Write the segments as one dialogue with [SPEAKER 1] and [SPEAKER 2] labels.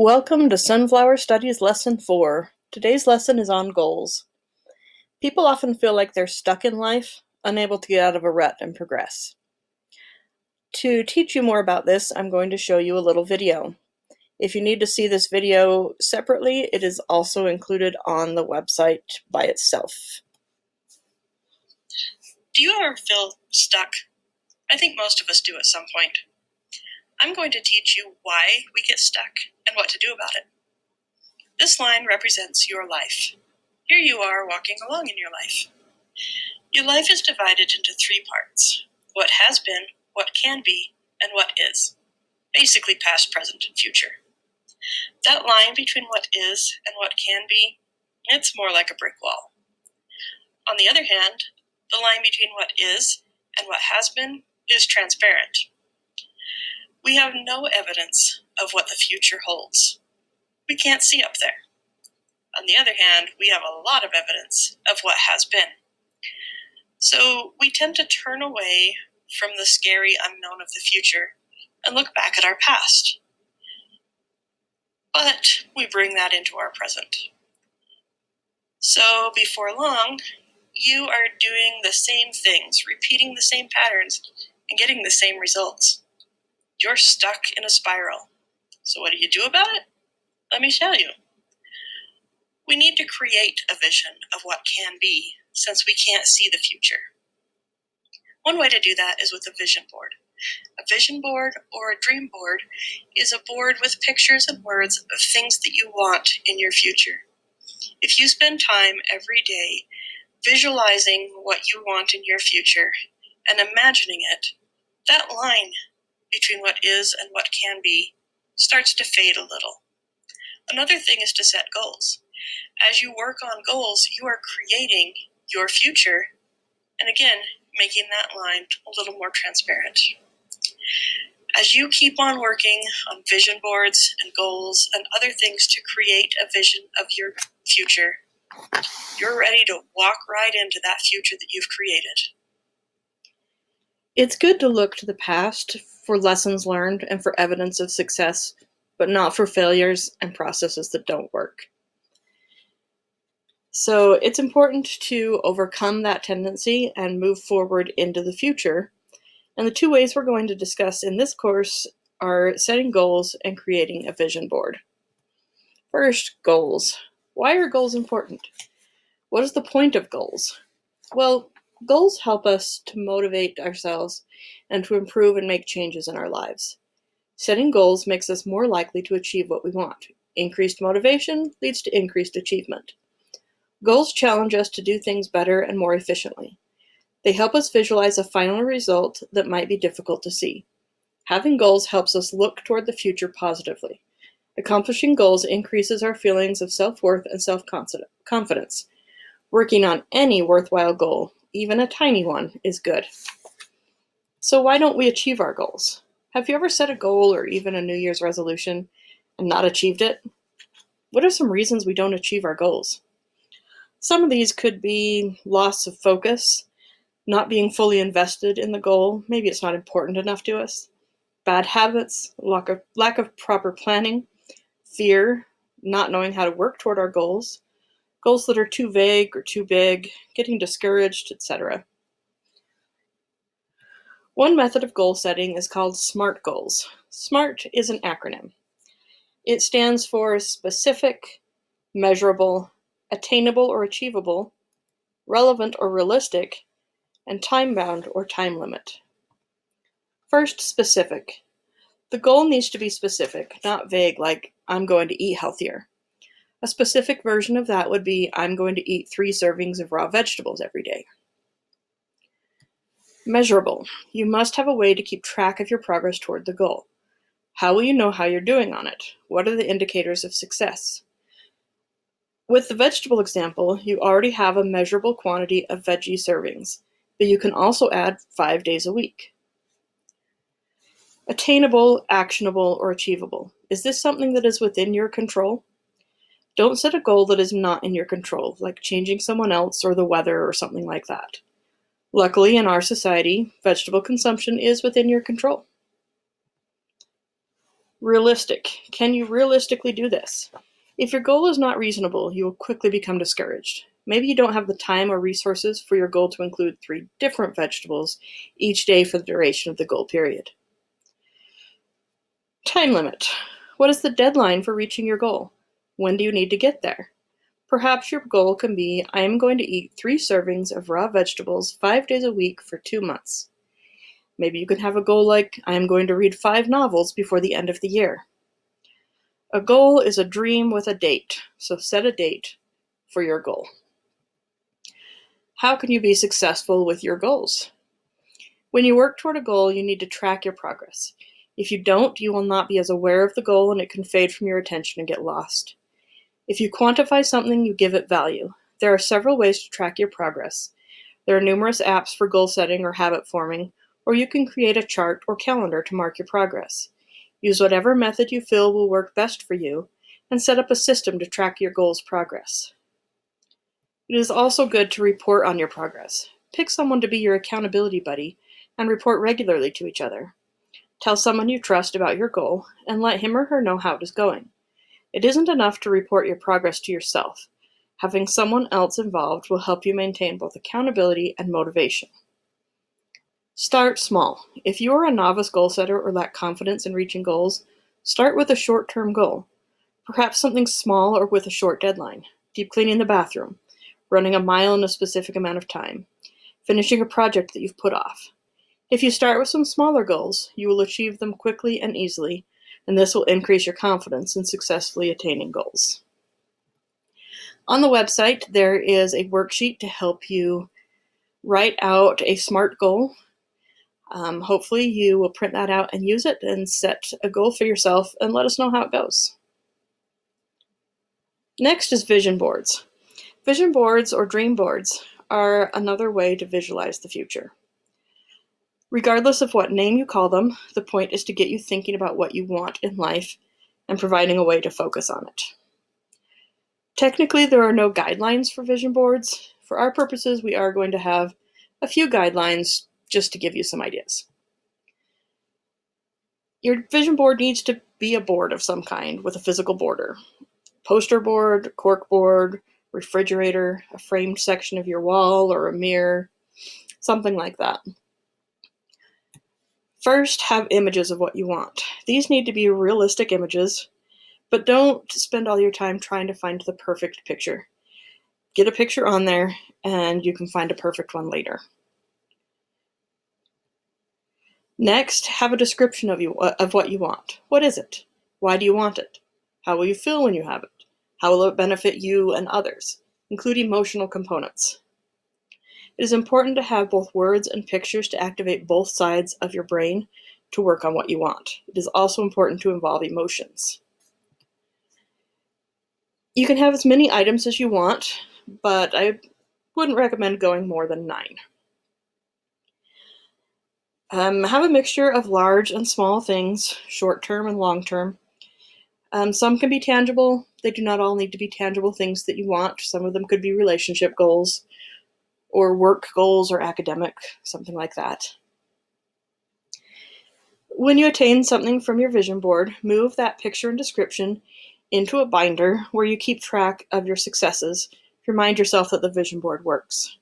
[SPEAKER 1] Welcome to Sunflower Studies Lesson 4. Today's lesson is on goals. People often feel like they're stuck in life, unable to get out of a rut and progress. To teach you more about this, I'm going to show you a little video. If you need to see this video separately, it is also included on the website by itself.
[SPEAKER 2] Do you ever feel stuck? I think most of us do at some point. I'm going to teach you why we get stuck and what to do about it. This line represents your life. Here you are walking along in your life. Your life is divided into three parts: what has been, what can be, and what is. Basically past, present, and future. That line between what is and what can be, it's more like a brick wall. On the other hand, the line between what is and what has been is transparent. We have no evidence of what the future holds. We can't see up there. On the other hand, we have a lot of evidence of what has been. So we tend to turn away from the scary unknown of the future and look back at our past. But we bring that into our present. So before long, you are doing the same things, repeating the same patterns, and getting the same results. You're stuck in a spiral. So what do you do about it? Let me tell you. We need to create a vision of what can be, since we can't see the future. One way to do that is with a vision board. A vision board or a dream board is a board with pictures and words of things that you want in your future. If you spend time every day visualizing what you want in your future and imagining it, that line between what is and what can be starts to fade a little. Another thing is to set goals. As you work on goals, you are creating your future, and again, making that line a little more transparent. As you keep on working on vision boards and goals and other things to create a vision of your future, you're ready to walk right into that future that you've created.
[SPEAKER 1] It's good to look to the past for lessons learned and for evidence of success, but not for failures and processes that don't work. So it's important to overcome that tendency and move forward into the future. And the two ways we're going to discuss in this course are setting goals and creating a vision board. First, goals. Why are goals important? What is the point of goals? Well, goals help us to motivate ourselves and to improve and make changes in our lives. Setting goals makes us more likely to achieve what we want. Increased motivation leads to increased achievement. Goals challenge us to do things better and more efficiently. They help us visualize a final result that might be difficult to see. Having goals helps us look toward the future positively. Accomplishing goals increases our feelings of self-worth and self-confidence. Working on any worthwhile goal, even a tiny one, is good. So why don't we achieve our goals? Have you ever set a goal or even a New Year's resolution and not achieved it? What are some reasons we don't achieve our goals? Some of these could be loss of focus, not being fully invested in the goal, maybe it's not important enough to us, bad habits, lack of proper planning, fear, not knowing how to work toward our goals that are too vague or too big, getting discouraged, etc. One method of goal setting is called SMART goals. SMART is an acronym. It stands for specific, measurable, attainable or achievable, relevant or realistic, and time-bound or time limit. First, specific. The goal needs to be specific, not vague like, I'm going to eat healthier. A specific version of that would be, I'm going to eat 3 servings of raw vegetables every day. Measurable. You must have a way to keep track of your progress toward the goal. How will you know how you're doing on it? What are the indicators of success? With the vegetable example, you already have a measurable quantity of veggie servings, but you can also add 5 days a week. Attainable, actionable, or achievable. Is this something that is within your control? Don't set a goal that is not in your control, like changing someone else or the weather or something like that. Luckily, in our society, vegetable consumption is within your control. Realistic. Can you realistically do this? If your goal is not reasonable, you will quickly become discouraged. Maybe you don't have the time or resources for your goal to include 3 different vegetables each day for the duration of the goal period. Time limit. What is the deadline for reaching your goal? When do you need to get there? Perhaps your goal can be, I am going to eat 3 servings of raw vegetables 5 days a week for 2 months. Maybe you can have a goal like, I am going to read 5 novels before the end of the year. A goal is a dream with a date, so set a date for your goal. How can you be successful with your goals? When you work toward a goal, you need to track your progress. If you don't, you will not be as aware of the goal and it can fade from your attention and get lost. If you quantify something, you give it value. There are several ways to track your progress. There are numerous apps for goal setting or habit forming, or you can create a chart or calendar to mark your progress. Use whatever method you feel will work best for you, and set up a system to track your goal's progress. It is also good to report on your progress. Pick someone to be your accountability buddy and report regularly to each other. Tell someone you trust about your goal and let him or her know how it is going. It isn't enough to report your progress to yourself. Having someone else involved will help you maintain both accountability and motivation. Start small. If you are a novice goal setter or lack confidence in reaching goals, start with a short-term goal. Perhaps something small or with a short deadline. Deep cleaning the bathroom, running a mile in a specific amount of time, finishing a project that you've put off. If you start with some smaller goals, you will achieve them quickly and easily, and this will increase your confidence in successfully attaining goals. On the website, there is a worksheet to help you write out a SMART goal. Hopefully you will print that out and use it and set a goal for yourself and let us know how it goes. Next is vision boards. Vision boards or dream boards are another way to visualize the future. Regardless of what name you call them, the point is to get you thinking about what you want in life and providing a way to focus on it. Technically, there are no guidelines for vision boards. For our purposes, we are going to have a few guidelines just to give you some ideas. Your vision board needs to be a board of some kind with a physical border. Poster board, cork board, refrigerator, a framed section of your wall or a mirror, something like that. First, have images of what you want. These need to be realistic images, but don't spend all your time trying to find the perfect picture. Get a picture on there, and you can find a perfect one later. Next, have a description of what you want. What is it? Why do you want it? How will you feel when you have it? How will it benefit you and others? Include emotional components. It is important to have both words and pictures to activate both sides of your brain to work on what you want. It is also important to involve emotions. You can have as many items as you want, but I wouldn't recommend going more than 9. Have a mixture of large and small things, short-term and long-term. Some can be tangible. They do not all need to be tangible things that you want. Some of them could be relationship goals or work goals or academic, something like that. When you attain something from your vision board, move that picture and description into a binder where you keep track of your successes. Remind yourself that the vision board works.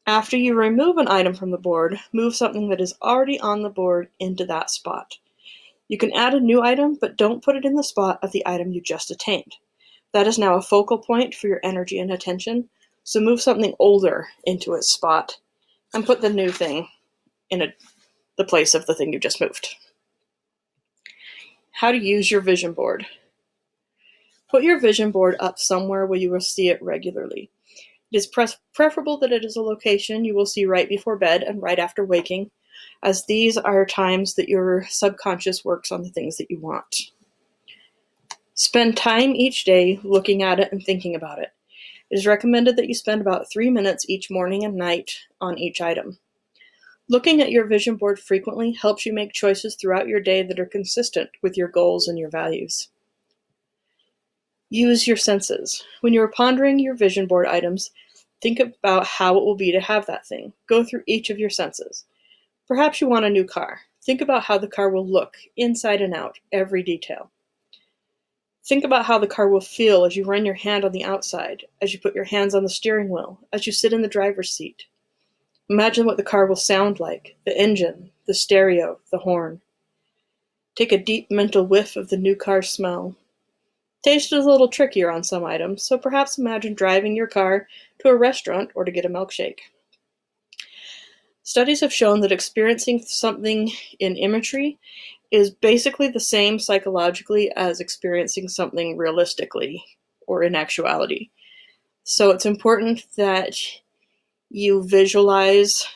[SPEAKER 1] After you remove an item from the board, move something that is already on the board into that spot. You can add a new item, but don't put it in the spot of the item you just attained. That is now a focal point for your energy and attention, so move something older into its spot and put the new thing in the place of the thing you just moved. How to use your vision board. Put your vision board up somewhere where you will see it regularly. It is preferable that it is a location you will see right before bed and right after waking, as these are times that your subconscious works on the things that you want. Spend time each day looking at it and thinking about it. It is recommended that you spend about 3 minutes each morning and night on each item. Looking at your vision board frequently helps you make choices throughout your day that are consistent with your goals and your values. Use your senses. When you are pondering your vision board items, think about how it will be to have that thing. Go through each of your senses. Perhaps you want a new car. Think about how the car will look, inside and out, every detail. Think about how the car will feel as you run your hand on the outside, as you put your hands on the steering wheel, as you sit in the driver's seat. Imagine what the car will sound like, the engine, the stereo, the horn. Take a deep mental whiff of the new car smell. Taste is a little trickier on some items, so perhaps imagine driving your car to a restaurant or to get a milkshake. Studies have shown that experiencing something in imagery is basically the same psychologically as experiencing something realistically or in actuality. So it's important that you visualize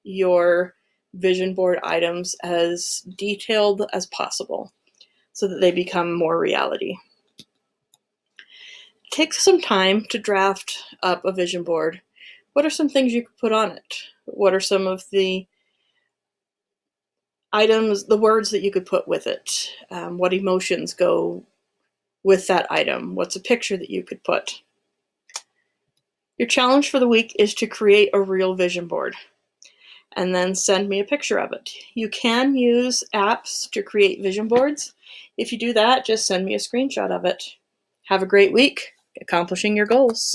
[SPEAKER 1] your vision board items as detailed as possible so that they become more reality. Take some time to draft up a vision board. What are some things you could put on it? What are some of the items, the words that you could put with it? What emotions go with that item? What's a picture that you could put? Your challenge for the week is to create a real vision board and then send me a picture of it. You can use apps to create vision boards. If you do that, just send me a screenshot of it. Have a great week accomplishing your goals.